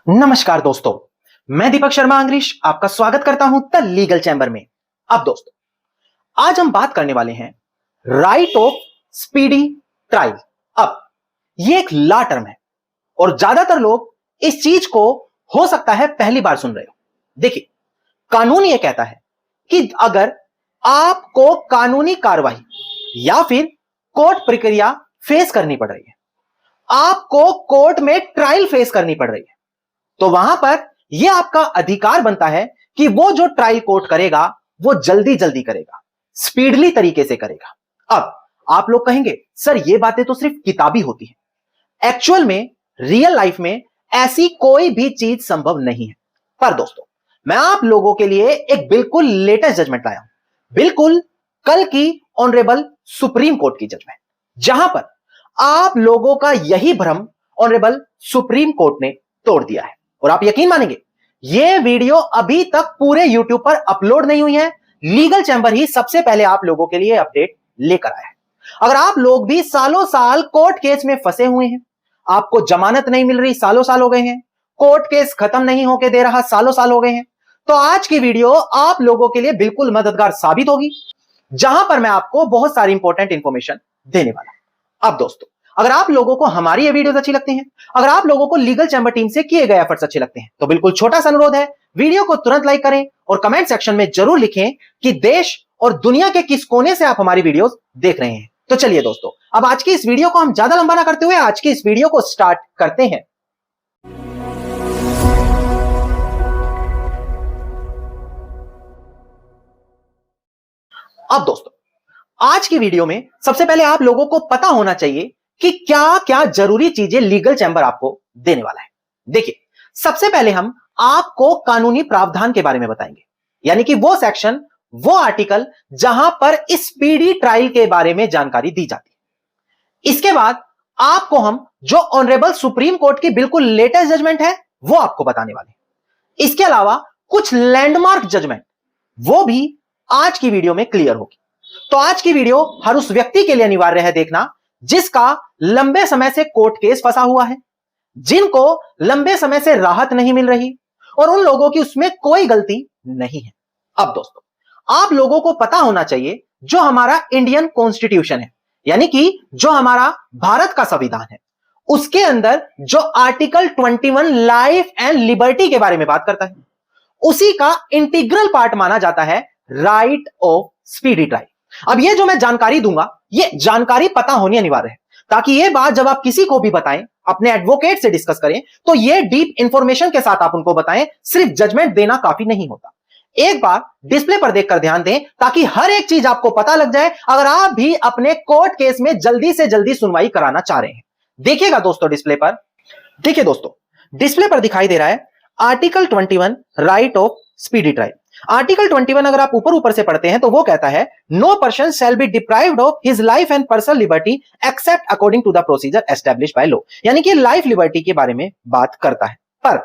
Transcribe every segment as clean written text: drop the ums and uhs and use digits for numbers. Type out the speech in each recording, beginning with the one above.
नमस्कार दोस्तों, मैं दीपक शर्मा अंग्रीश आपका स्वागत करता हूं द लीगल चैंबर में। अब दोस्तों, आज हम बात करने वाले हैं राइट ऑफ स्पीडी ट्रायल। अब ये एक लॉ टर्म है और ज्यादातर लोग इस चीज को हो सकता है पहली बार सुन रहे हो। देखिए, कानून ये कहता है कि अगर आपको कानूनी कार्रवाई या फिर कोर्ट प्रक्रिया फेस करनी पड़ रही है, आपको कोर्ट में ट्रायल फेस करनी पड़ रही है, तो वहां पर यह आपका अधिकार बनता है कि वो जो ट्रायल कोर्ट करेगा वो जल्दी जल्दी करेगा, स्पीडली तरीके से करेगा। अब आप लोग कहेंगे, सर ये बातें तो सिर्फ किताबी होती हैं। एक्चुअल में रियल लाइफ में ऐसी कोई भी चीज संभव नहीं है। पर दोस्तों, मैं आप लोगों के लिए एक बिल्कुल लेटेस्ट जजमेंट लाया हूं, बिल्कुल कल की ऑनरेबल सुप्रीम कोर्ट की जजमेंट, जहां पर आप लोगों का यही भ्रम ऑनरेबल सुप्रीम कोर्ट ने तोड़ दिया है। और आप यकीन मानेंगे, यह वीडियो अभी तक पूरे YouTube पर अपलोड नहीं हुई है। लीगल चैंबर ही सबसे पहले आप लोगों के लिए अपडेट लेकर आया है। अगर आप लोग भी सालों साल कोर्ट केस में फंसे हुए हैं, आपको जमानत नहीं मिल रही, सालों साल हो गए हैं, कोर्ट केस खत्म नहीं होके दे रहा, सालों साल हो गए हैं, तो आज की वीडियो आप लोगों के लिए बिल्कुल मददगार साबित होगी, जहां पर मैं आपको बहुत सारी इंपॉर्टेंट इंफॉर्मेशन देने वाला हूं। अब दोस्तों, अगर आप लोगों को हमारी ये वीडियोस अच्छी लगती हैं, अगर आप लोगों को लीगल चैंबर टीम से किए गए एफर्ट्स अच्छे लगते हैं, तो बिल्कुल छोटा सा अनुरोध है, वीडियो को तुरंत लाइक करें और कमेंट सेक्शन में जरूर लिखें कि देश और दुनिया के किस कोने से आप हमारी वीडियोस देख रहे हैं। तो चलिए दोस्तों, अब आज की इस वीडियो को हम ज्यादा लंबा ना करते हुए आज की इस वीडियो को स्टार्ट करते हैं। अब दोस्तों, आज की वीडियो में सबसे पहले आप लोगों को पता होना चाहिए कि क्या क्या जरूरी चीजें लीगल चैंबर आपको देने वाला है। देखिए, सबसे पहले हम आपको कानूनी प्रावधान के बारे में बताएंगे, यानी कि वो सेक्शन, वो आर्टिकल जहां पर स्पीडी ट्रायल के बारे में जानकारी दी जाती है। इसके बाद आपको हम जो ऑनरेबल सुप्रीम कोर्ट की बिल्कुल लेटेस्ट जजमेंट है वो आपको बताने वाले हैं। इसके अलावा कुछ लैंडमार्क जजमेंट वो भी आज की वीडियो में क्लियर होगी। तो आज की वीडियो हर उस व्यक्ति के लिए अनिवार्य है देखना जिसका लंबे समय से कोर्ट केस फंसा हुआ है, जिनको लंबे समय से राहत नहीं मिल रही और उन लोगों की उसमें कोई गलती नहीं है। अब दोस्तों, आप लोगों को पता होना चाहिए जो हमारा इंडियन कॉन्स्टिट्यूशन है, यानी कि जो हमारा भारत का संविधान है, उसके अंदर जो आर्टिकल 21 लाइफ एंड लिबर्टी के बारे में बात करता है, उसी का इंटीग्रल पार्ट माना जाता है राइट ऑफ स्पीडी ट्रायल। अब ये जो मैं जानकारी दूंगा, ये जानकारी पता होनी अनिवार्य है, ताकि ये बात जब आप किसी को भी बताएं, अपने एडवोकेट से डिस्कस करें, तो ये डीप इंफॉर्मेशन के साथ आप उनको बताएं। सिर्फ जजमेंट देना काफी नहीं होता। एक बार डिस्प्ले पर देखकर ध्यान दें ताकि हर एक चीज आपको पता लग जाए अगर आप भी अपने कोर्ट केस में जल्दी से जल्दी सुनवाई कराना चाह रहे हैं। देखिएगा दोस्तों डिस्प्ले पर। देखिए दोस्तों, डिस्प्ले पर दिखाई दे रहा है article 21 right of speedy trial. Article 21 अगर आप ऊपर ऊपर से पढ़ते हैं तो वो कहता है, no person shall be deprived of his life and personal liberty except according to the procedure established by law. यानी कि लाइफ लिबर्टी के बारे में बात करता है। पर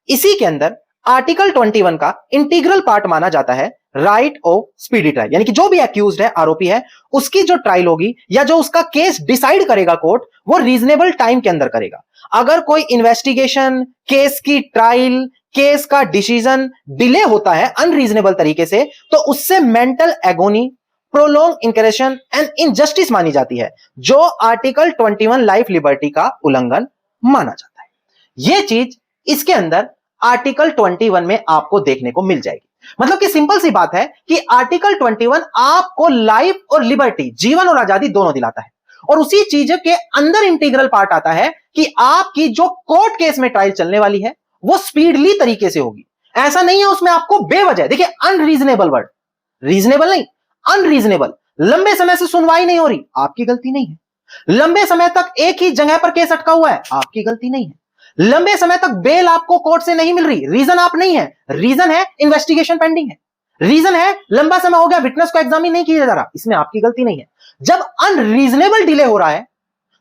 इसी के अंदर आर्टिकल 21 का इंटीग्रल पार्ट माना जाता है राइट ऑफ स्पीडी ट्रायल, यानी कि जो भी एक्यूज्ड है, आरोपी है, उसकी जो ट्रायल होगी या जो उसका केस डिसाइड करेगा कोर्ट, वो रीजनेबल टाइम के अंदर करेगा। अगर कोई इन्वेस्टिगेशन, केस की ट्रायल, केस का डिसीजन डिले होता है अनरीजनेबल तरीके से, तो उससे mental agony, prolong incarceration and injustice मानी जाती है, जो आर्टिकल 21 लाइफ लिबर्टी का उल्लंघन माना जाता है। यह चीज इसके अंदर आर्टिकल 21 में आपको देखने को मिल जाएगी। मतलब कि सिंपल सी बात है कि आर्टिकल 21 आपको लाइफ और लिबर्टी, जीवन और आजादी दोनों दिलाता है, और उसी चीज के अंदर इंटीग्रल पार्ट आता है कि आपकी जो कोर्ट केस में ट्रायल चलने वाली है वो स्पीडली तरीके से होगी। ऐसा नहीं है उसमें आपको बेवजह, देखिए अनरीजनेबल वर्ड, रीजनेबल नहीं, अनरीजनेबल, लंबे समय से सुनवाई नहीं हो रही, आपकी गलती नहीं है। लंबे समय तक एक ही जगह पर केस अटका हुआ है, आपकी गलती नहीं है। लंबे समय तक बेल आपको कोर्ट से नहीं मिल रही, रीजन आप नहीं है, रीजन है इन्वेस्टिगेशन पेंडिंग है, रीजन है लंबा समय हो गया विटनेस को एग्जामिन नहीं किया जा रहा, इसमें आपकी गलती नहीं है। जब अनरीजनेबल डिले हो रहा है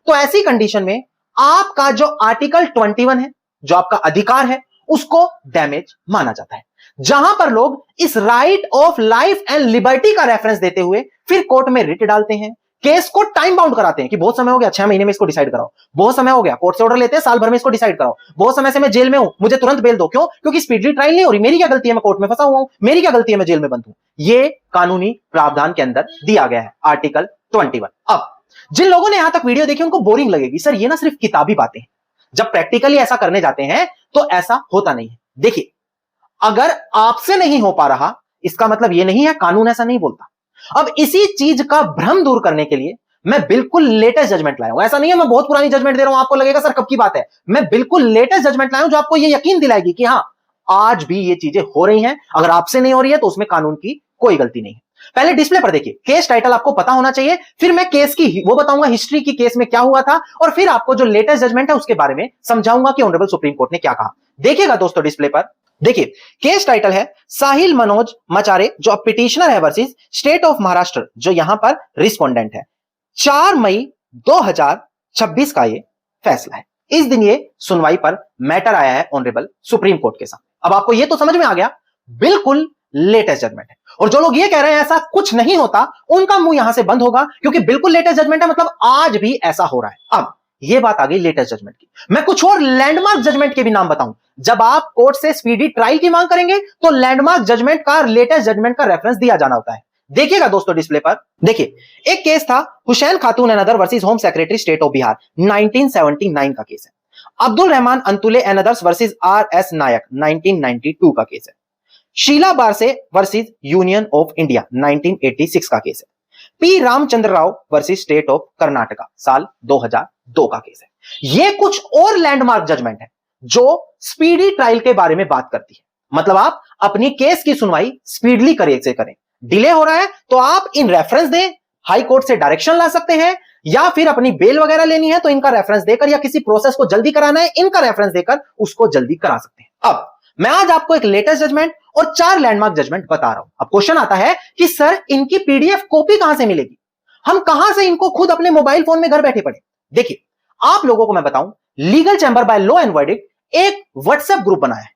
तो ऐसी कंडीशन में आपका जो आर्टिकल 21 है, जो आपका अधिकार है, उसको डैमेज माना जाता है। जहां पर लोग इस right of life and liberty का रेफरेंस देते हुए फिर कोर्ट में रिट डालते हैं, केस को टाइम बाउंड कराते हैं कि बहुत समय हो गया, 6 महीने में इसको डिसाइड कराओ, बहुत समय हो गया, कोर्ट से ऑर्डर लेते हैं, साल भर में इसको डिसाइड कराओ, बहुत समय से मैं जेल में हूं, मुझे तुरंत बेल दो। क्यों? क्योंकि स्पीडली ट्रायल नहीं हो रही, मेरी क्या गलती है, मैं कोर्ट में फंसा हुआ हूं, मेरी क्या गलती है, मैं जेल में बंद हूं। ये कानूनी प्रावधान के अंदर दिया गया है, आर्टिकल 21। अब जिन लोगों ने यहां तक वीडियो देखी उनको बोरिंग लगेगी, सर ये ना सिर्फ किताबी बातें हैं, जब प्रैक्टिकली ऐसा करने जाते हैं तो ऐसा होता नहीं है। देखिए, अगर आपसे नहीं हो पा रहा इसका मतलब यह नहीं है कानून ऐसा नहीं बोलता। अब इसी चीज का भ्रम दूर करने के लिए मैं बिल्कुल लेटेस्ट जजमेंट लाया हूं। ऐसा नहीं है मैं बहुत पुरानी जजमेंट दे रहा हूं, आपको लगेगा सर कब की बात है। मैं बिल्कुल लेटेस्ट जजमेंट लाया हूं जो आपको यह यकीन दिलाएगी कि हां आज भी ये चीजें हो रही हैं। अगर आपसे नहीं हो रही है तो उसमें कानून की कोई गलती नहीं है। पहले डिस्प्ले पर देखिए, केस टाइटल आपको पता होना चाहिए, फिर मैं केस की वो बताऊंगा हिस्ट्री की, केस में क्या हुआ था, और फिर आपको जो लेटेस्ट जजमेंट है उसके बारे में समझाऊंगा कि ऑनरेबल सुप्रीम कोर्ट ने क्या कहा। देखिएगा दोस्तों डिस्प्ले पर, देखिए केस टाइटल है साहिल मनोज मचारे जो अब पिटिशनर है वर्सेस स्टेट ऑफ महाराष्ट्र जो यहां पर रिस्पोंडेंट है। 4 मई 2026 का ये फैसला है। इस दिन ये सुनवाई पर मैटर आया है ऑनरेबल सुप्रीम कोर्ट के सामने। अब आपको ये तो समझ में आ गया, बिल्कुल लेटेस्ट जजमेंट है। और जो लोग ये कह रहे हैं ऐसा कुछ नहीं होता, उनका मुंह यहां से बंद होगा, क्योंकि बिल्कुल लेटेस्ट जजमेंट है, मतलब आज भी ऐसा हो रहा है। अब ये बात आ गई लेटेस्ट जजमेंट की। मैं कुछ और लैंडमार्क जजमेंट के भी नाम बताऊं। जब आप कोर्ट से स्पीडी ट्रायल की मांग करेंगे तो लैंडमार्क जजमेंट का, लेटेस्ट जजमेंट का रेफरेंस दिया जाना होता है। देखिएगा दोस्तों डिस्प्ले पर, देखिए एक केस था हुसैन खातून and other versus home secretary state of Bihar, 1979 का केस है। Abdul Rahman Antule and others versus RS नायक, 1992 का केस है। शीला बारसे वर्सेस यूनियन ऑफ इंडिया, 1986 का केस है। P Ramchandra Rao versus state of Karnataka, साल 2002 का केस है। ये कुछ और लैंडमार्क जजमेंट है जो स्पीडी ट्रायल के बारे में बात करती है। मतलब आप अपनी केस की सुनवाई स्पीडली करें, डिले हो रहा है तो आप इन रेफरेंस दें, हाई कोर्ट से डायरेक्शन ला सकते हैं, या फिर अपनी बेल वगैरह लेनी है तो इनका रेफरेंस देकर, या किसी प्रोसेस को जल्दी कराना है इनका रेफरेंस देकर उसको जल्दी करा सकते हैं। अब मैं आज आपको एक लेटेस्ट जजमेंट और 4 लैंडमार्क जजमेंट बता रहा हूं। अब क्वेश्चन आता है कि सर इनकी PDF कॉपी कहां से मिलेगी, हम कहां से इनको खुद अपने मोबाइल फोन में घर बैठे पढ़े। देखिए आप लोगों को मैं बताऊं, legal chamber by law and verdict एक व्हाट्सएप ग्रुप बनाया है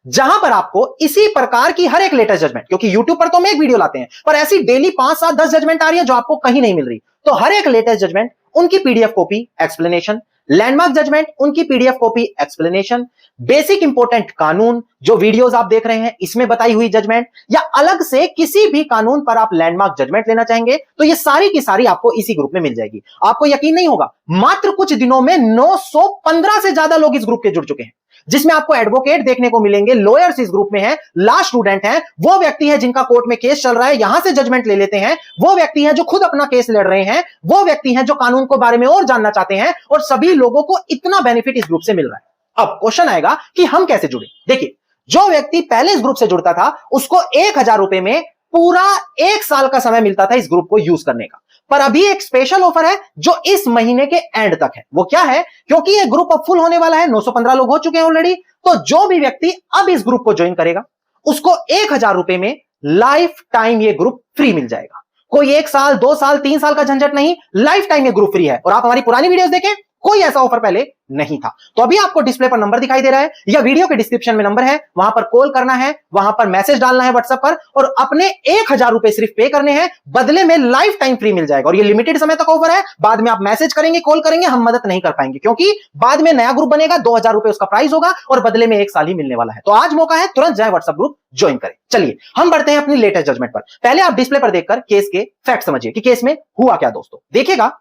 जहां पर आपको इसी प्रकार की हर एक लेटेस्ट जजमेंट, क्योंकि यूट्यूब पर तो हम एक वीडियो लाते हैं, पर ऐसी डेली 5, 7, 10 जजमेंट आ रही है जो आपको कहीं नहीं मिल रही। तो हर एक लेटेस्ट जजमेंट उनकी PDF copy explanation, landmark judgment उनकी PDF copy explanation, basic important कानून जो वीडियोस आप देख रहे हैं इसमें बताई हुई जजमेंट, या अलग से किसी भी कानून पर आप लैंडमार्क जजमेंट लेना चाहेंगे तो ये सारी की सारी आपको इसी ग्रुप में मिल जाएगी। आपको यकीन नहीं होगा, मात्र कुछ दिनों में 915 से ज्यादा लोग इस ग्रुप के जुड़ चुके हैं, जिसमें आपको एडवोकेट देखने को मिलेंगे, लॉयर्स इस ग्रुप में हैं, लॉ स्टूडेंट हैं, वो व्यक्ति हैं जिनका कोर्ट में केस चल रहा है यहां से जजमेंट ले लेते हैं, वो व्यक्ति हैं जो खुद अपना केस लड़ रहे हैं, वो व्यक्ति हैं जो कानून के बारे में और जानना चाहते हैं, और सभी लोगों को इतना बेनिफिट इस ग्रुप से मिल रहा है। अब क्वेश्चन आएगा कि हम कैसे जुड़े। देखिए जो व्यक्ति पहले इस ग्रुप से जुड़ता था उसको 1000 रुपए में पूरा 1 साल का समय मिलता था इस ग्रुप को यूज करने का, पर अभी एक स्पेशल ऑफर है जो इस महीने के एंड तक है। वो क्या है? क्योंकि ये ग्रुप अब फुल होने वाला है, 915 लोग हो चुके हैं ऑलरेडी, तो जो भी व्यक्ति अब इस ग्रुप को ज्वाइन करेगा उसको 1000 रुपए में लाइफ टाइम ये ग्रुप फ्री मिल जाएगा। कोई 1 साल, 2 साल, 3 साल का झंझट नहीं, लाइफ टाइम ये ग्रुप फ्री है। और आप हमारी पुरानी वीडियोस देखें, कोई ऐसा ऑफर पहले नहीं था। तो अभी आपको डिस्प्ले पर नंबर दिखाई दे रहा है या वीडियो के डिस्क्रिप्शन में नंबर है, वहां पर कॉल करना है, वहां पर मैसेज डालना है व्हाट्सएप पर, और अपने 1000 रुपए सिर्फ पे करने हैं, बदले में लाइफ टाइम फ्री मिल जाएगा। और ये लिमिटेड समय तक ऑफर है, बाद में आप मैसेज करेंगे, कॉल करेंगे, हम मदद नहीं कर पाएंगे, क्योंकि बाद में नया ग्रुप बनेगा, 2000 रुपए उसका प्राइस होगा और बदले में 1 साल ही मिलने वाला है। तो आज मौका है, तुरंत जाए व्हाट्सएप ग्रुप ज्वाइन करें। चलिए हम बढ़ते हैं अपनी लेटेस्ट जजमेंट पर। पहले आप डिस्प्ले पर देखकर केस के फैक्ट समझिए कि केस में हुआ क्या दोस्तों। देखिएगा,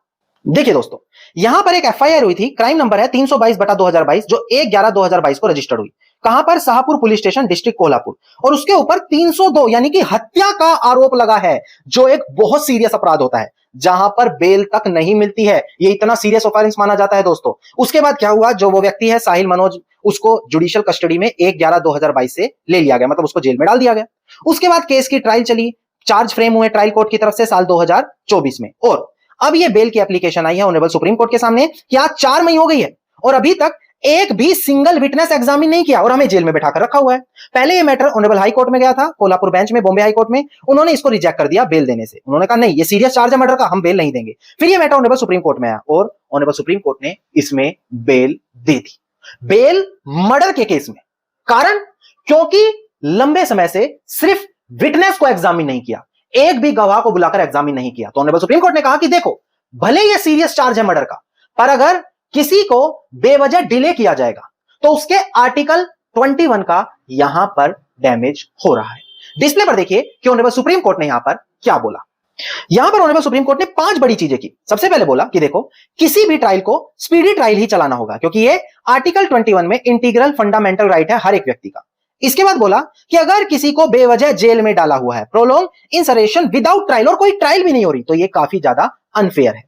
देखिए दोस्तों, यहां पर एक FIR हुई थी, क्राइम नंबर है 322/2022, जो 1/11/2022 को रजिस्टर्ड हुई। कहां पर? Shahpur police station, district Kolhapur. और उसके ऊपर 302 यानी कि हत्या का आरोप लगा है, जो एक बहुत सीरियस अपराध होता है, जहां पर बेल तक नहीं मिलती है। ये इतना सीरियस ऑफेंस माना जाता है दोस्तों। उसके बाद क्या हुआ? जो वो व्यक्ति है साहिल मनोज, उसको जुडिशियल कस्टडी में 1/11/2022 से ले लिया गया, मतलब उसको जेल में डाल दिया गया। उसके बाद केस की ट्रायल चली, चार्ज फ्रेम हुए ट्रायल कोर्ट की तरफ से साल 2024 में, और अब ये बेल की एप्लीकेशन आई है ऑनरेबल सुप्रीम कोर्ट के सामने कि आज 4 मई हो गई है और अभी तक एक भी सिंगल विटनेस एग्जामिन नहीं किया और हमें जेल में बैठाकर रखा हुआ है। पहले ये मैटर ऑनरेबल हाई कोर्ट में गया था, कोल्हापुर बेंच में, बॉम्बे हाई कोर्ट में। उन्होंने इसको रिजेक्ट कर दिया बेल देने से। उन्होंने कहा नहीं, ये सीरियस चार्ज है मर्डर का, हम बेल नहीं देंगे। फिर ये मैटर ऑनरेबल सुप्रीम कोर्ट में आया और ऑनरेबल सुप्रीम कोर्ट ने इसमें बेल दे दी। बेल मर्डर के केस में। कारण? क्योंकि लंबे समय से सिर्फ विटनेस को एग्जामिन नहीं किया, एक भी गवाह को बुलाकर एग्जामिन नहीं किया। तो ऑनरेबल सुप्रीम कोर्ट ने कहा कि देखो, भले ये सीरियस चार्ज है मर्डर का, पर अगर किसी को बेवजह डिले किया जाएगा तो उसके आर्टिकल 21 का यहां पर डैमेज हो रहा है। डिस्प्ले पर देखिए कि ऑनरेबल सुप्रीम कोर्ट ने यहां पर क्या बोला। यहां पर ऑनरेबल सुप्रीम कोर्ट ने 5 बड़ी चीजें की। सबसे पहले बोला कि देखो, किसी भी ट्रायल को स्पीडी ट्रायल ही चलाना होगा, क्योंकि ये आर्टिकल 21 में इंटीग्रल फंडामेंटल राइट है हर एक व्यक्ति का। इसके बाद बोला कि अगर किसी को बेवजह जेल में डाला हुआ है, प्रोलॉन्ग इंसरेशन विदाउट ट्रायल, और कोई ट्रायल भी नहीं हो रही, तो ये काफी ज्यादा अनफेयर है।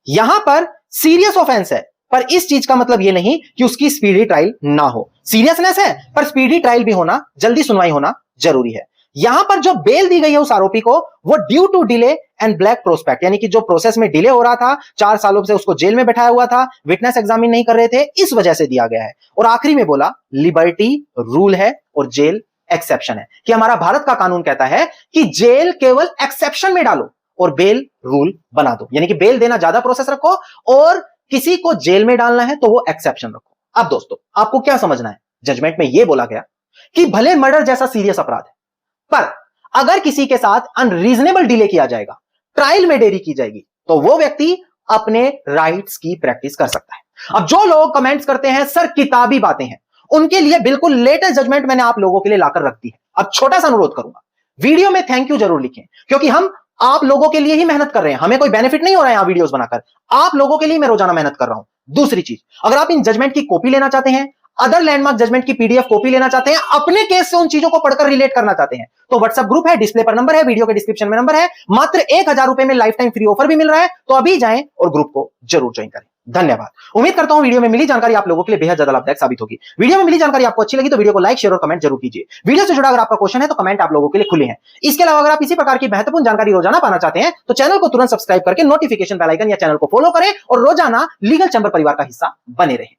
यहां पर सीरियस ऑफेंस है, पर इस चीज का मतलब ये नहीं कि उसकी स्पीडी ट्रायल ना हो। सीरियसनेस है, पर स्पीडी ट्रायल भी होना, जल्दी सुनवाई होना जरूरी है। यहां पर जो बेल दी गई है उस आरोपी को, वो due to delay and black prospect, यानी कि जो प्रोसेस में डिले हो रहा था, 4 सालों से उसको जेल में बैठाया हुआ था, विटनेस एग्जामिन नहीं कर रहे थे, इस वजह से दिया गया है। और आखिरी में बोला लिबर्टी रूल है और जेल एक्सेप्शन है, कि हमारा भारत का कानून कहता है कि जेल केवल एक्सेप्शन में डालो और बेल रूल बना दो, यानी कि बेल देना ज्यादा प्रोसेस रखो और किसी को जेल में डालना है तो वो एक्सेप्शन रखो। अब दोस्तों, आपको क्या समझना है? जजमेंट में यह बोला गया कि भले मर्डर जैसा सीरियस अपराध है, पर अगर किसी के साथ अनरीजनेबल डिले किया जाएगा, ट्रायल में देरी की जाएगी, तो वो व्यक्ति अपने राइट्स की प्रैक्टिस कर सकता है। अब जो लोग कमेंट्स करते हैं सर किताबी बातें हैं, उनके लिए बिल्कुल लेटेस्ट जजमेंट मैंने आप लोगों के लिए लाकर रख दी है। अब छोटा सा अनुरोध करूंगा, वीडियो में थैंक यू जरूर लिखें, क्योंकि हम आप लोगों के लिए ही मेहनत कर रहे हैं, हमें कोई बेनिफिट नहीं हो रहा है यहां वीडियोस बनाकर, आप लोगों के लिए मैं रोजाना मेहनत कर रहा हूं। दूसरी चीज, अगर आप इन जजमेंट की कॉपी लेना चाहते हैं, अदर लैंडमार्क जजमेंट की पीडीएफ कॉपी लेना चाहते हैं, अपने केस से उन चीजों को पढ़कर रिलेट करना चाहते हैं, तो व्हाट्सएप ग्रुप है, डिस्प्ले पर नंबर है, वीडियो के डिस्क्रिप्शन में नंबर है, मात्र 1000 रुपए में लाइफ टाइम फ्री ऑफर भी मिल रहा है, तो अभी जाएं और ग्रुप को जरूर ज्वाइन करें। धन्यवाद। उम्मीद करता हूं वीडियो में मिली जानकारी आप लोगों के लिए बेहद ज्यादा लाभदायक साबित होगी। वीडियो में मिली जानकारी आपको अच्छी लगी तो वीडियो को लाइक, शेयर और कमेंट जरूर कीजिए। वीडियो से जुड़ा अगर आपका क्वेश्चन है तो कमेंट आप लोगों के लिए खुले हैं। इसके अलावा अगर आप इसी प्रकार की महत्वपूर्ण जानकारी रोजाना पाना चाहते हैं तो चैनल को तुरंत सब्सक्राइब करके नोटिफिकेशन बेल आइकन या चैनल को फॉलो करें और रोजाना लीगल चैंबर परिवार का हिस्सा बने रहें।